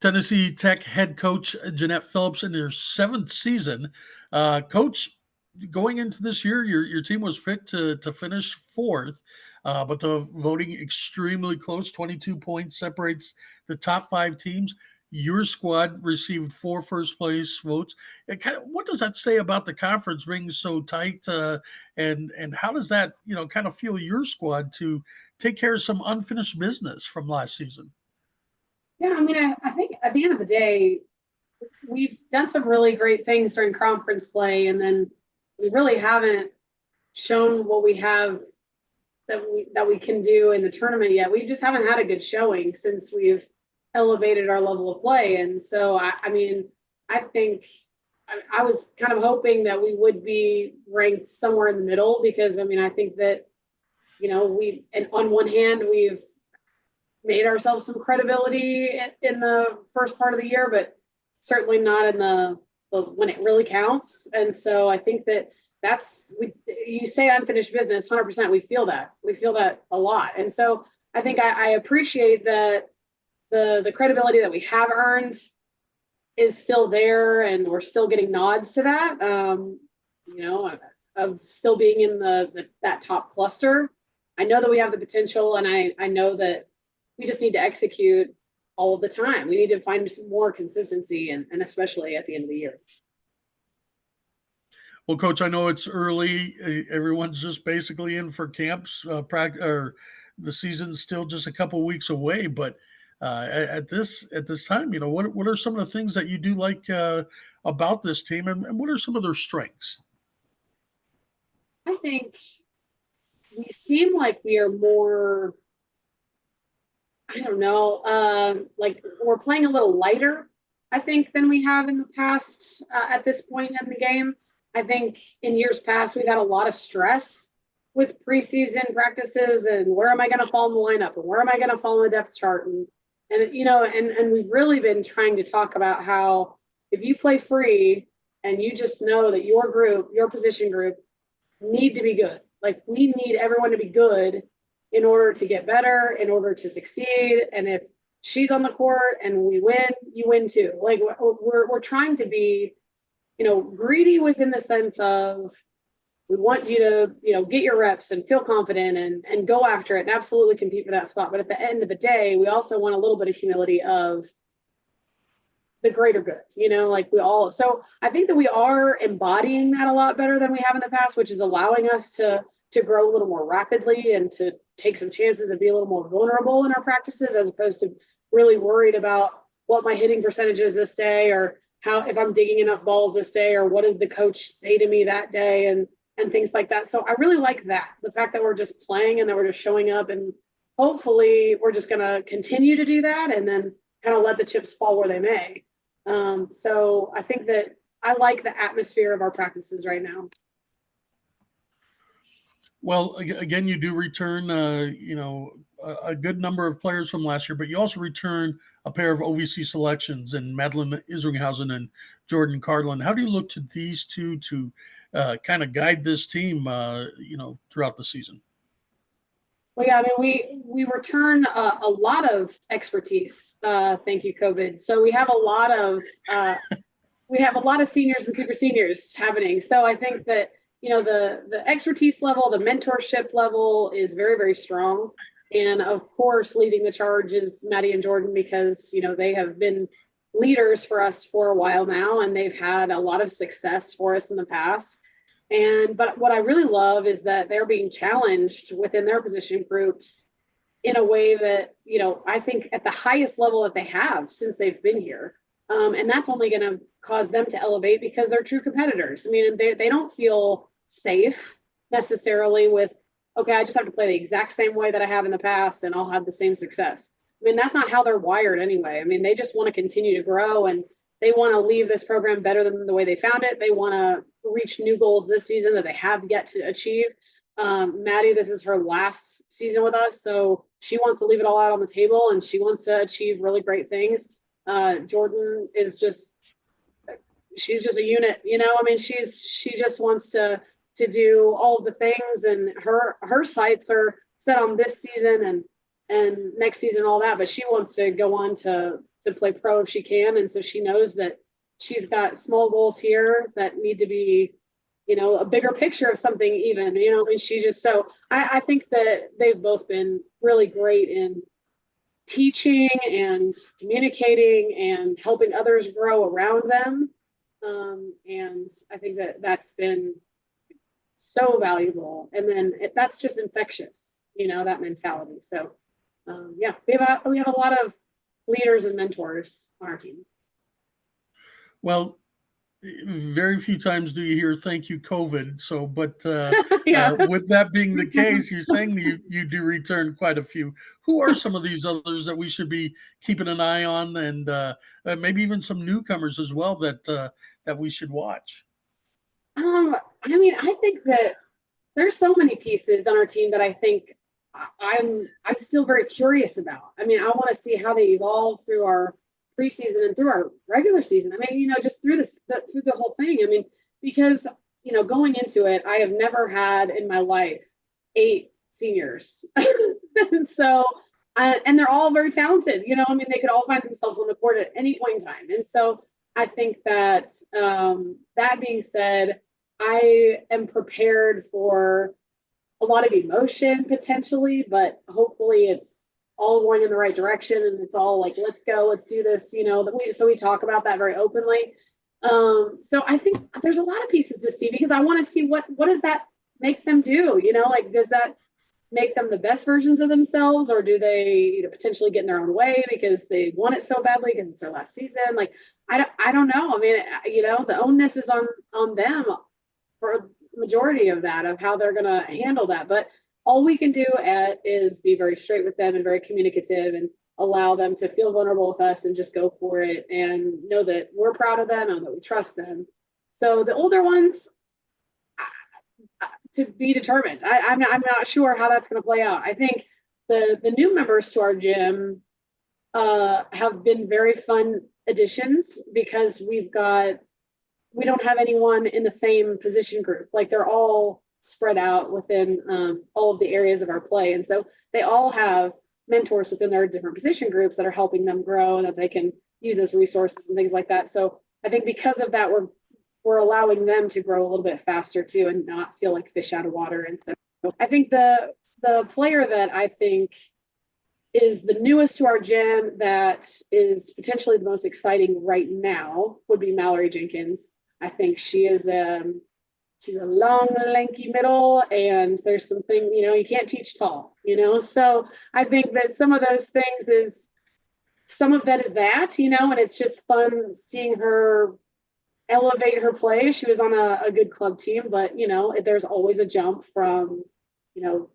Tennessee Tech head coach Jeannette Phillips in their seventh season. Coach, going into this year, your team was picked to finish fourth, but the voting extremely close. 22 points separates the top five teams. Your squad received four first place votes. What does that say about the conference being so tight? And how does that kind of fuel your squad to take care of some unfinished business from last season? Yeah, I mean, I think at the end of the day, we've done some really great things during conference play, and then we really haven't shown what we have that we can do in the tournament yet. We just haven't had a good showing since we've elevated our level of play. And so, I mean, I think I was kind of hoping that we would be ranked somewhere in the middle because, I mean, I think that, and on one hand, we've made ourselves some credibility in the first part of the year, but certainly not in the when it really counts. And so I think that you say unfinished business, 100%. We feel that a lot. And so I think I appreciate that the credibility that we have earned is still there, and we're still getting nods to that. Of still being in that top cluster. I know that we have the potential, and I know that we just need to execute all of the time. We need to find some more consistency, and especially at the end of the year. Well, Coach, I know it's early. Everyone's just basically in for camps. Or the season's still just a couple weeks away. But at this time, what are some of the things that you do like about this team, and what are some of their strengths? I think we seem like we are more, I don't know, like we're playing a little lighter, I think, than we have in the past at this point in the game. I think in years past, we've had a lot of stress with preseason practices and where am I going to fall in the lineup and where am I going to fall in the depth chart. And we've really been trying to talk about how if you play free and you just know that your group, your position group need to be good. Like we need everyone to be good in order to get better, in order to succeed. And if she's on the court and we win, you win too. Like we're trying to be, greedy within the sense of we want you to, get your reps and feel confident and go after it and absolutely compete for that spot. But at the end of the day, we also want a little bit of humility of the greater good, so I think that we are embodying that a lot better than we have in the past, which is allowing us to grow a little more rapidly and to take some chances and be a little more vulnerable in our practices, as opposed to really worried about what my hitting percentage is this day, or how, if I'm digging enough balls this day, or what did the coach say to me that day, and things like that. So I really like that, the fact that we're just playing and that we're just showing up, and hopefully we're just going to continue to do that and then kind of let the chips fall where they may. So I think that I like the atmosphere of our practices right now. Well, again, you do return, a good number of players from last year, but you also return a pair of OVC selections in Madeline Isringhausen and Jordan Cardlin. How do you look to these two to kind of guide this team, throughout the season? Well, yeah, I mean, we return a lot of expertise. Thank you, COVID. So we have a lot of seniors and super seniors happening. So I think that the expertise level, the mentorship level is very, very strong. And of course, leading the charge is Maddie and Jordan, because they have been leaders for us for a while now, and they've had a lot of success for us in the past. But what I really love is that they're being challenged within their position groups in a way that, I think at the highest level that they have since they've been here. And that's only going to cause them to elevate because they're true competitors. I mean, they don't feel safe necessarily with, okay, I just have to play the exact same way that I have in the past and I'll have the same success. I mean, that's not how they're wired anyway. I mean, they just want to continue to grow, and they want to leave this program better than the way they found it. They want to reach new goals this season that they have yet to achieve. Maddie, this is her last season with us, so she wants to leave it all out on the table, and she wants to achieve really great things. Jordan is she's just a unit, I mean, she just wants to do all of the things, and her sights are set on this season and next season, all that, but she wants to go on to play pro if she can. And so she knows that she's got small goals here that need to be, a bigger picture of something even, and she just, so I think that they've both been really great in teaching and communicating and helping others grow around them. And I think that that's been so valuable. And then that's just infectious, that mentality. So yeah, we have a lot of leaders and mentors on our team. Well, very few times do you hear "thank you, COVID." So, but Yeah. with that being the case, you're saying you do return quite a few. Who are some of these others that we should be keeping an eye on, and maybe even some newcomers as well that we should watch? I think that there's so many pieces on our team that I think I'm still very curious about. I want to see how they evolve through our preseason and through our regular season. Just through through the whole thing. Because going into it, I have never had in my life 8 seniors, and so and they're all very talented. They could all find themselves on the court at any point in time. And so I think that that being said, I am prepared for a lot of emotion potentially, but hopefully it's all going in the right direction and it's all like, let's go, let's do this, so we talk about that very openly. So I think there's a lot of pieces to see because I want to see what does that make them do, does that make them the best versions of themselves, or do they potentially get in their own way because they want it so badly because it's their last season? Like, I don't know. The onus is on them for a majority of that, of how they're going to handle that. But all we can do is be very straight with them and very communicative and allow them to feel vulnerable with us and just go for it and know that we're proud of them and that we trust them. So the older ones, to be determined. I'm not sure how that's going to play out. I think the new members to our gym have been very fun additions because we don't have anyone in the same position group. Like, they're all spread out within all of the areas of our play. And so they all have mentors within their different position groups that are helping them grow and that they can use as resources and things like that. So I think because of that, we're allowing them to grow a little bit faster too and not feel like fish out of water. And so I think the player that I think is the newest to our gym that is potentially the most exciting right now would be Mallory Jenkins. I think she is she's a long, lanky middle, and there's something, you can't teach tall, so I think that some of those things is some of that is that, and it's just fun seeing her elevate her play. She was on a good club team, but there's always a jump from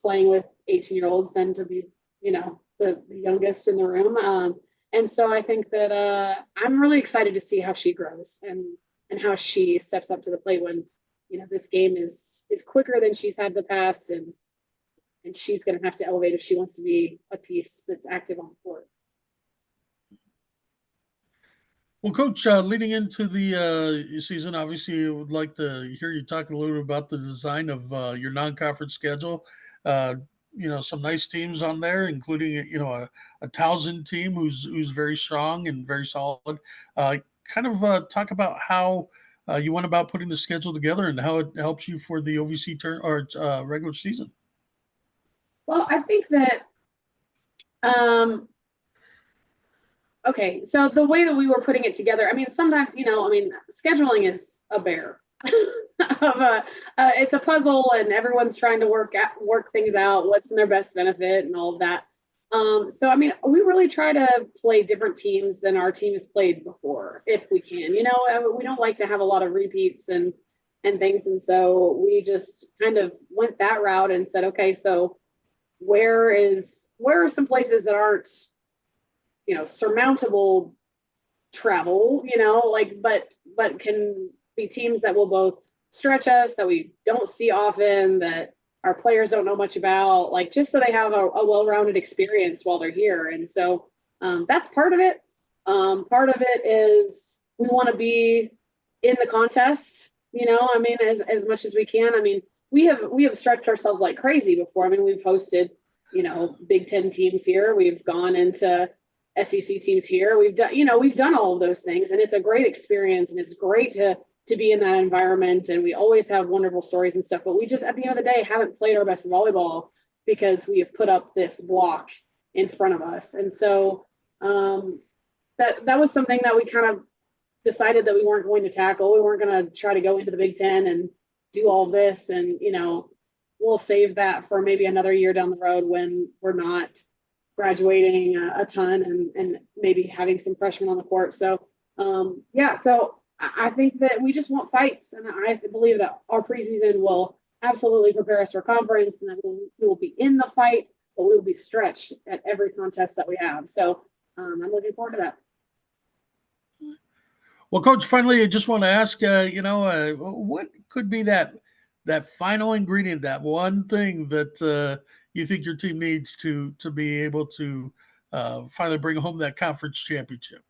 playing with 18-year-olds than to be the youngest in the room. And so I think that I'm really excited to see how she grows and how she steps up to the plate when this game is quicker than she's had in the past, and she's going to have to elevate if she wants to be a piece that's active on the court. Well, Coach, leading into the season, obviously, I would like to hear you talk a little bit about the design of your non-conference schedule. Uh, some nice teams on there, including a Towson team who's very strong and very solid. Talk about how you went about putting the schedule together and how it helps you for the OVC regular season. Well, I think that okay, so the way that we were putting it together, sometimes, scheduling is a bear. It's a puzzle, and everyone's trying to work things out, what's in their best benefit and all of that. So, we really try to play different teams than our team has played before, if we can. We don't like to have a lot of repeats and things. And so we just kind of went that route and said, okay, so where are some places that aren't, surmountable travel, but can be teams that will both stretch us, that we don't see often, that our players don't know much about, just so they have a well-rounded experience while they're here. And so that's part of it. Part of it is we want to be in the contest, as much as we can. We have stretched ourselves like crazy before. We've hosted Big Ten teams here. We've gone into SEC teams here. We've done all of those things, and it's a great experience, and it's great to be in that environment. And we always have wonderful stories and stuff, but we just, at the end of the day, haven't played our best volleyball because we have put up this block in front of us. And so that was something that we kind of decided that we weren't going to tackle. We weren't going to try to go into the Big Ten and do all this. And, we'll save that for maybe another year down the road when we're not graduating a ton and maybe having some freshmen on the court. So, so I think that we just want fights. And I believe that our preseason will absolutely prepare us for conference, and that we will be in the fight, but we will be stretched at every contest that we have. So I'm looking forward to that. Well, Coach, finally, I just want to ask, what could be that final ingredient, that one thing that you think your team needs to be able to finally bring home that conference championship?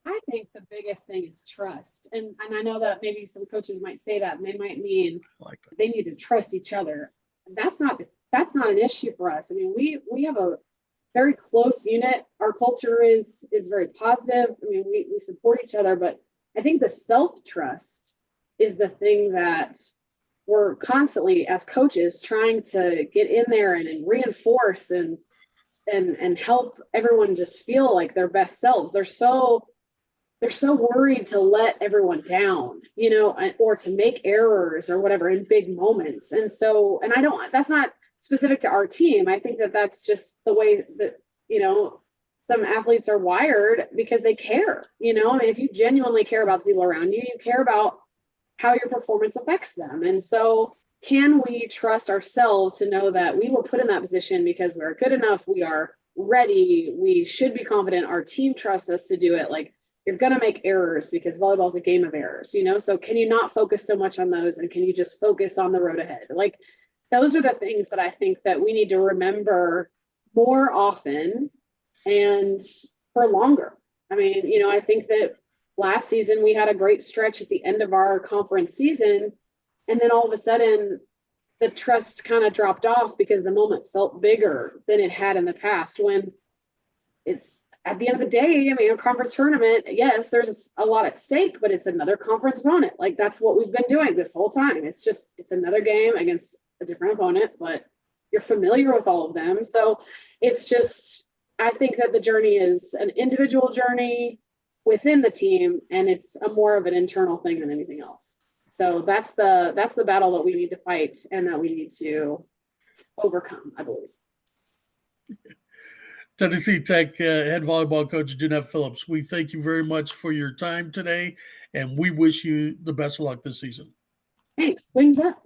I think the biggest thing is trust. And I know that maybe some coaches might say that, and they might mean they need to trust each other. That's not an issue for us. I mean, we have a very close unit. Our culture is very positive. I mean, we support each other, but I think the self-trust is the thing that we're constantly, as coaches, trying to get in there and reinforce and help everyone just feel like their best selves. They're so worried to let everyone down, or to make errors or whatever in big moments. And that's not specific to our team. I think that that's just the way that, some athletes are wired because they care, I mean, if you genuinely care about the people around you, you care about how your performance affects them. And so can we trust ourselves to know that we were put in that position because we're good enough, we are ready, we should be confident, our team trusts us to do it. Like, you're going to make errors because volleyball is a game of errors, so can you not focus so much on those, and can you just focus on the road ahead? Like, those are the things that I think that we need to remember more often and for longer. I mean, I think that last season we had a great stretch at the end of our conference season, and then all of a sudden the trust kind of dropped off because the moment felt bigger than it had in the past, when it's, at the end of the day, I mean, a conference tournament, yes, there's a lot at stake, but it's another conference opponent. Like, that's what we've been doing this whole time. It's another game against a different opponent, but you're familiar with all of them. So it's just, I think that the journey is an individual journey within the team, and it's a more of an internal thing than anything else. So that's the battle that we need to fight and that we need to overcome, I believe. Tennessee Tech head volleyball coach Jeannette Phillips, we thank you very much for your time today, and we wish you the best of luck this season. Thanks. Wings up.